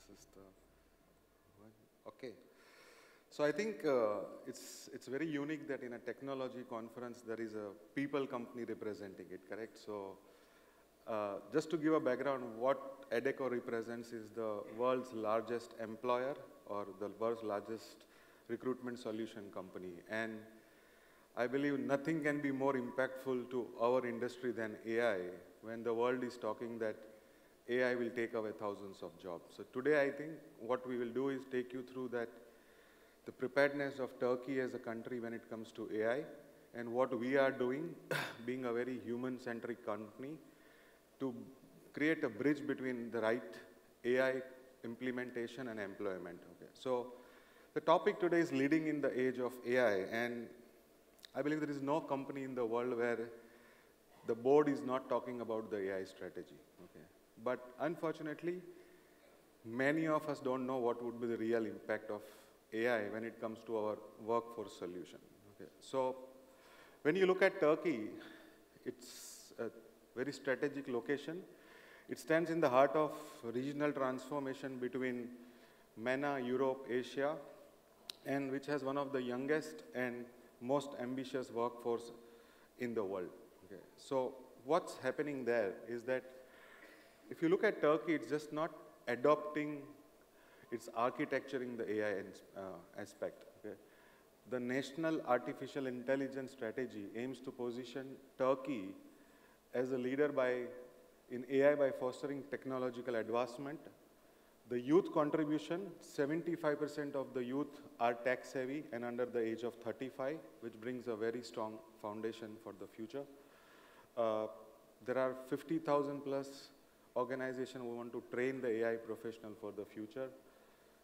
This is the one. Okay. So I think it's very unique that in a technology conference there is a people company representing it, correct? So just to give a background, what Adecco represents is the world's largest employer or the world's largest recruitment solution company. And I believe nothing can be more impactful to our industry than AI when the world is talking that AI will take away thousands of jobs. So today I think what we will do is take you through that the preparedness of Turkey as a country when it comes to AI and what we are doing, being a very human-centric company, to create a bridge between the right AI implementation and employment. Okay. So the topic today is leading in the age of AI, and I believe there is no company in the world where the board is not talking about the AI strategy. Okay. But unfortunately, many of us don't know what would be the real impact of AI when it comes to our workforce solution. Okay. So when you look at Turkey, it's a very strategic location. It stands in the heart of regional transformation between MENA, Europe, Asia, and which has one of the youngest and most ambitious workforce in the world. Okay. So what's happening there is that if you look at Turkey, it's just not adopting its architecture in the AI aspect. Okay. The National Artificial Intelligence Strategy aims to position Turkey as a leader in AI by fostering technological advancement. The youth contribution, 75% of the youth are tech savvy and under the age of 35, which brings a very strong foundation for the future. There are 50,000 plus organizations who want to train the AI professional for the future.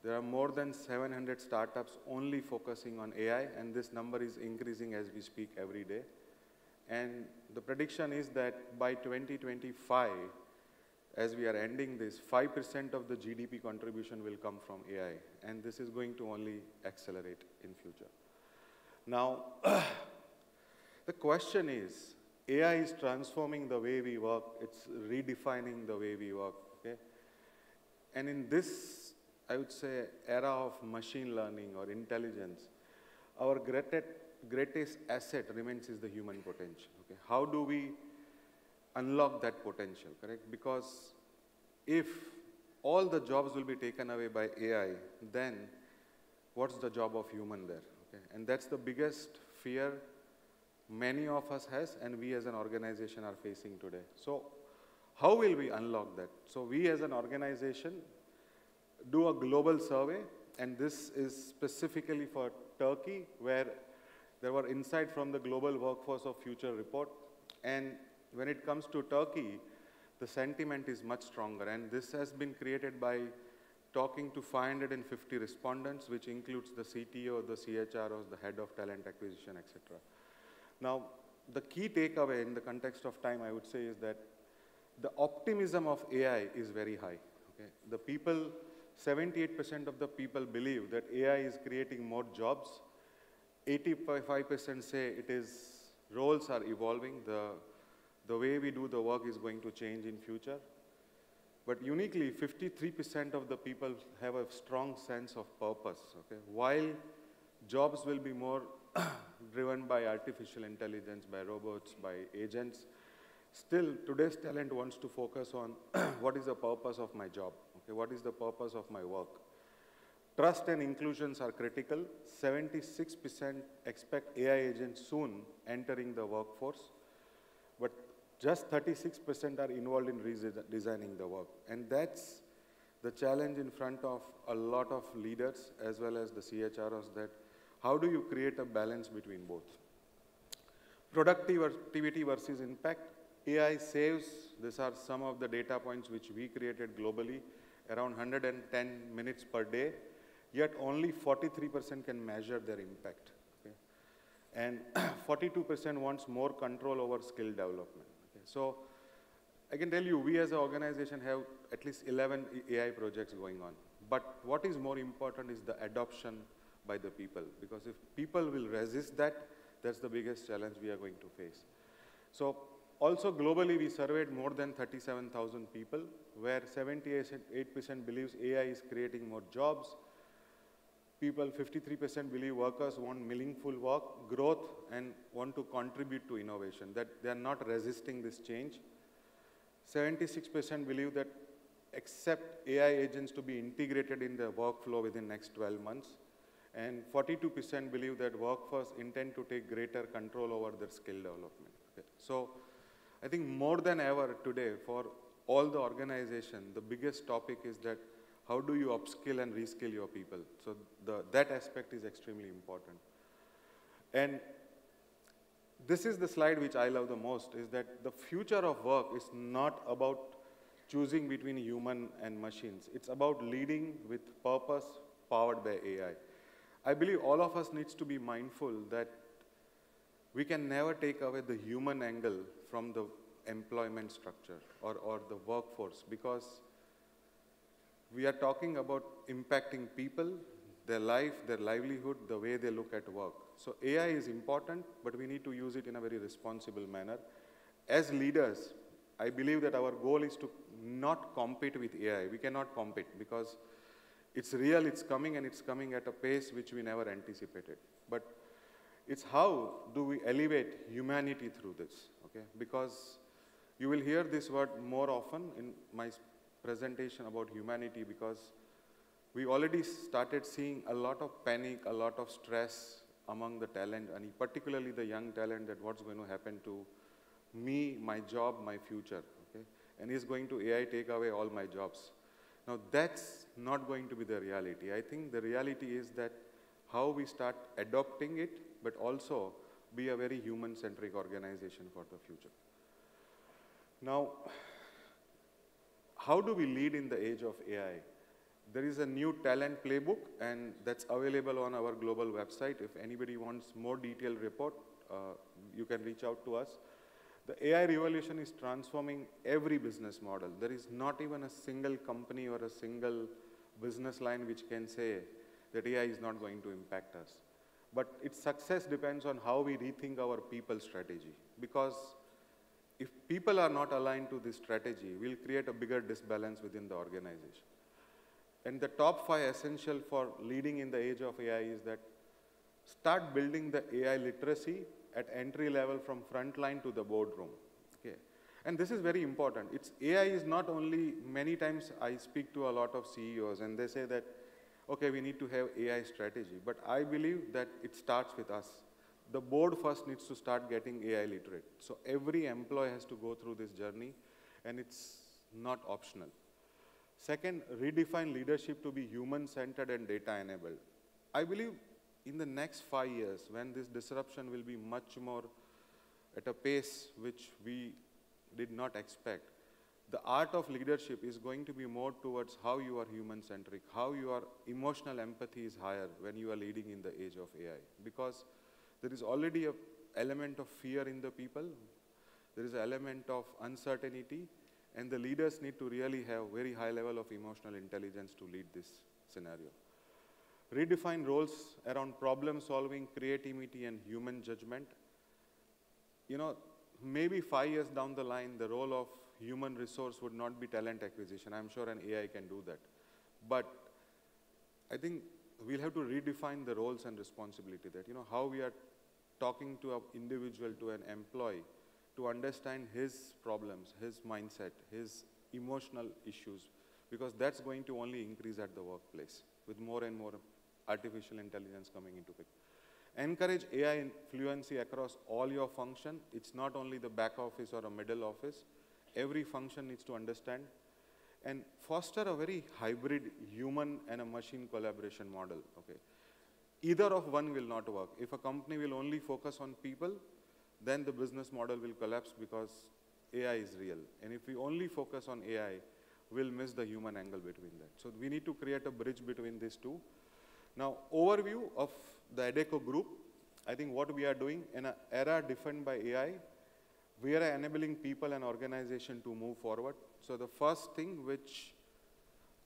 There are more than 700 startups only focusing on AI, and this number is increasing as we speak every day. And the prediction is that by 2025, as we are ending this, 5% of the GDP contribution will come from AI, and this is going to only accelerate in future. Now, the question is, AI is transforming the way we work, it's redefining the way we work, okay? And in this, I would say, era of machine learning or intelligence, our greatest asset remains is the human potential, okay? How do we unlock that potential, correct? Because if all the jobs will be taken away by AI, then what's the job of human there, okay? And that's the biggest fear many of us has and we as an organization are facing today. So how will we unlock that? So we as an organization do a global survey, and this is specifically for Turkey, where there were insights from the Global Workforce of Future report. And when it comes to Turkey, the sentiment is much stronger. And this has been created by talking to 550 respondents, which includes the CTO, the CHROs, the head of talent acquisition, etc. Now, the key takeaway in the context of time, I would say, is that the optimism of AI is very high. Okay? The people, 78% of the people believe that AI is creating more jobs. 85% say roles are evolving. The way we do the work is going to change in future. But uniquely, 53% of the people have a strong sense of purpose. Okay? While jobs will be more driven by artificial intelligence, by robots, by agents, still today's talent wants to focus on what is the purpose of my job? Okay? What is the purpose of my work? Trust and inclusions are critical. 76% expect AI agents soon entering the workforce, but just 36% are involved in designing the work. And that's the challenge in front of a lot of leaders as well as the CHROs, that how do you create a balance between both? Productivity versus impact. AI saves, these are some of the data points which we created globally, around 110 minutes per day, yet only 43% can measure their impact. Okay? And 42% wants more control over skill development. Okay? So I can tell you, we as an organization have at least 11 AI projects going on. But what is more important is the adoption by the people, because if people will resist that, that's the biggest challenge we are going to face. So also globally, we surveyed more than 37,000 people, where 78% believes AI is creating more jobs. People, 53% believe workers want meaningful work, growth, and want to contribute to innovation, that they are not resisting this change. 76% believe that accept AI agents to be integrated in their workflow within next 12 months. And 42% believe that workforce intend to take greater control over their skill development. Okay. So I think more than ever today, for all the organization, the biggest topic is that how do you upskill and reskill your people? So that aspect is extremely important. And this is the slide which I love the most, is that the future of work is not about choosing between human and machines. It's about leading with purpose powered by AI. I believe all of us needs to be mindful that we can never take away the human angle from the employment structure or the workforce, because we are talking about impacting people, their life, their livelihood, the way they look at work. So AI is important, but we need to use it in a very responsible manner. As leaders, I believe that our goal is to not compete with AI. We cannot compete because it's real, it's coming, and it's coming at a pace which we never anticipated. But it's how do we elevate humanity through this, okay? Because you will hear this word more often in my presentation about humanity, because we already started seeing a lot of panic, a lot of stress among the talent, and particularly the young talent, that what's going to happen to me, my job, my future, okay? And is going to AI take away all my jobs? Now that's not going to be the reality. I think the reality is that how we start adopting it, but also be a very human-centric organization for the future. Now, how do we lead in the age of AI? There is a new talent playbook, and that's available on our global website. If anybody wants more detailed report, you can reach out to us. The AI revolution is transforming every business model. There is not even a single company or a single business line which can say that AI is not going to impact us. But its success depends on how we rethink our people strategy. Because if people are not aligned to this strategy, we'll create a bigger disbalance within the organization. And the top 5 essential for leading in the age of AI is that start building the AI literacy at entry level from frontline to the boardroom, okay? And this is very important. AI is not only, many times I speak to a lot of CEOs and they say that, okay, we need to have AI strategy, but I believe that it starts with us. The board first needs to start getting AI literate. So every employee has to go through this journey, and it's not optional. Second, redefine leadership to be human-centered and data-enabled. I believe in the next 5 years, when this disruption will be much more at a pace which we did not expect, the art of leadership is going to be more towards how you are human-centric, how your emotional empathy is higher when you are leading in the age of AI. Because there is already an element of fear in the people, there is an element of uncertainty, and the leaders need to really have very high level of emotional intelligence to lead this scenario. Redefine roles around problem solving, creativity, and human judgment. You know, maybe 5 years down the line, the role of human resource would not be talent acquisition. I'm sure an AI can do that. But I think we'll have to redefine the roles and responsibility, that, you know, how we are talking to an individual, to an employee, to understand his problems, his mindset, his emotional issues, because that's going to only increase at the workplace with more and more artificial intelligence coming into picture. Encourage AI fluency across all your function. It's not only the back office or a middle office. Every function needs to understand. And foster a very hybrid human and a machine collaboration model, okay? Either of one will not work. If a company will only focus on people, then the business model will collapse, because AI is real. And if we only focus on AI, we'll miss the human angle between that. So we need to create a bridge between these two. Now, overview of the Adecco group. I think what we are doing in an era defined by AI, we are enabling people and organization to move forward. So the first thing which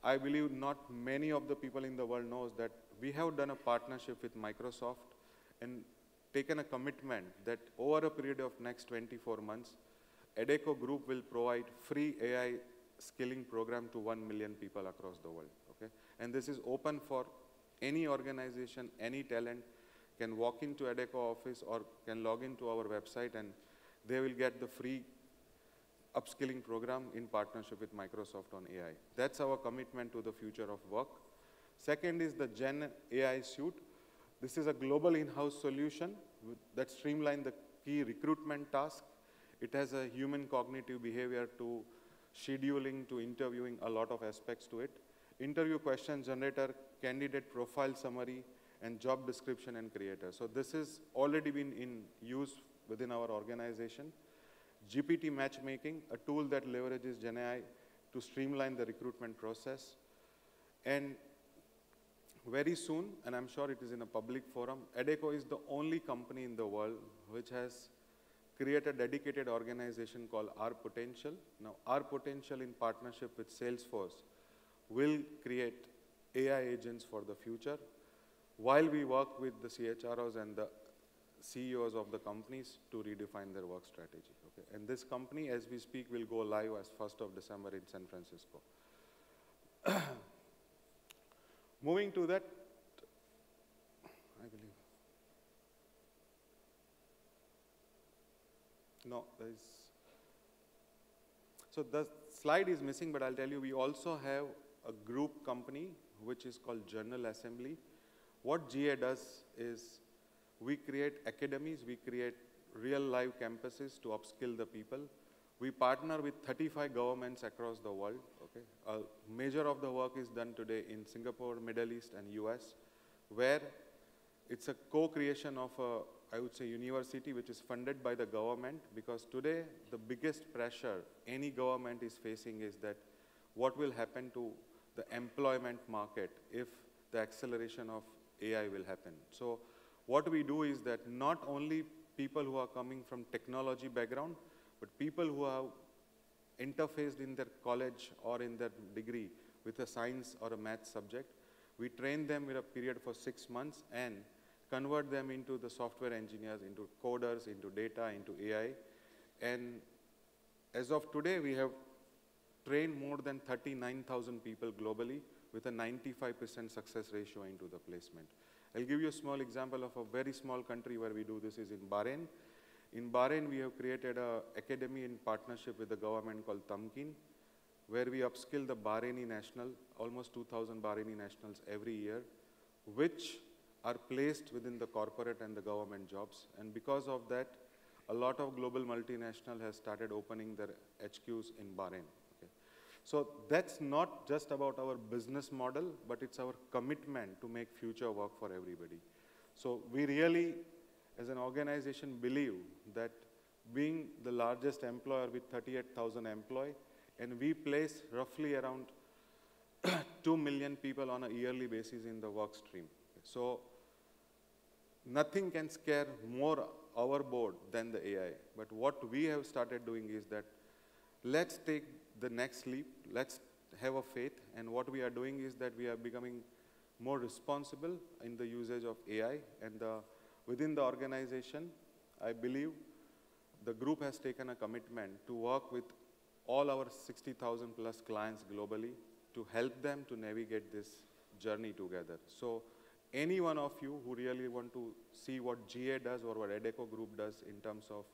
I believe not many of the people in the world knows, that we have done a partnership with Microsoft and taken a commitment that over a period of next 24 months, Adecco Group will provide free AI skilling program to 1 million people across the world, okay? And this is open for any organization, any talent can walk into Adecco office or can log into our website and they will get the free upskilling program in partnership with Microsoft on AI. That's our commitment to the future of work. Second is the Gen AI suite. This is a global in-house solution that streamlines the key recruitment task. It has a human cognitive behavior to scheduling, to interviewing, a lot of aspects to it. Interview question generator, candidate profile summary, and job description and creator. So this is already been in use within our organization. GPT matchmaking, a tool that leverages Gen AI to streamline the recruitment process. And very soon, and I'm sure it is in a public forum, Adecco is the only company in the world which has created a dedicated organization called Our Potential. Now, Our Potential in partnership with Salesforce will create AI agents for the future while we work with the CHROs and the CEOs of the companies to redefine their work strategy. Okay? And this company, as we speak, will go live as 1st of December in San Francisco. Moving to that, I believe. No, there is. So the slide is missing, but I'll tell you, we also have a group company which is called Journal Assembly. What GA does is we create academies, we create real live campuses to upskill the people. We partner with 35 governments across the world. Okay? A major of the work is done today in Singapore, Middle East, and US, where it's a co-creation of a, I would say, university which is funded by the government, because today the biggest pressure any government is facing is that what will happen to the employment market if the acceleration of AI will happen. So what we do is that not only people who are coming from technology background, but people who have interfaced in their college or in their degree with a science or a math subject, we train them in a period for 6 months and convert them into the software engineers, into coders, into data, into AI. And as of today, we have trained more than 39,000 people globally with a 95% success ratio into the placement. I'll give you a small example of a very small country where we do this is in Bahrain. In Bahrain, we have created an academy in partnership with the government called Tamkin, where we upskill the Bahraini national, almost 2,000 Bahraini nationals every year, which are placed within the corporate and the government jobs. And because of that, a lot of global multinational has started opening their HQs in Bahrain. Okay. So that's not just about our business model, but it's our commitment to make future work for everybody. So we really, as an organization, believe that being the largest employer with 38,000 employees, and we place roughly around 2 million people on a yearly basis in the work stream. So nothing can scare more our board than the AI. But what we have started doing is that let's take the next leap, let's have a faith, and what we are doing is that we are becoming more responsible in the usage of AI, and within the organization, I believe the group has taken a commitment to work with all our 60,000 plus clients globally to help them to navigate this journey together. So any one of you who really want to see what GA does or what Adecco Group does in terms of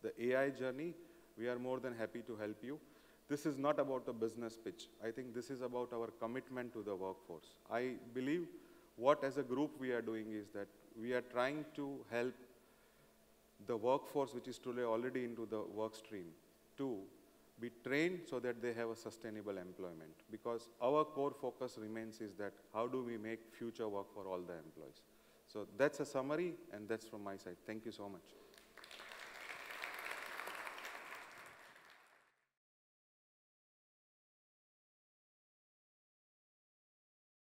the AI journey, we are more than happy to help you. This is not about a business pitch. I think this is about our commitment to the workforce. I believe what as a group we are doing is that we are trying to help the workforce, which is today already into the work stream, to be trained so that they have a sustainable employment. Because our core focus remains is that how do we make future work for all the employees. So that's a summary, and that's from my side. Thank you so much.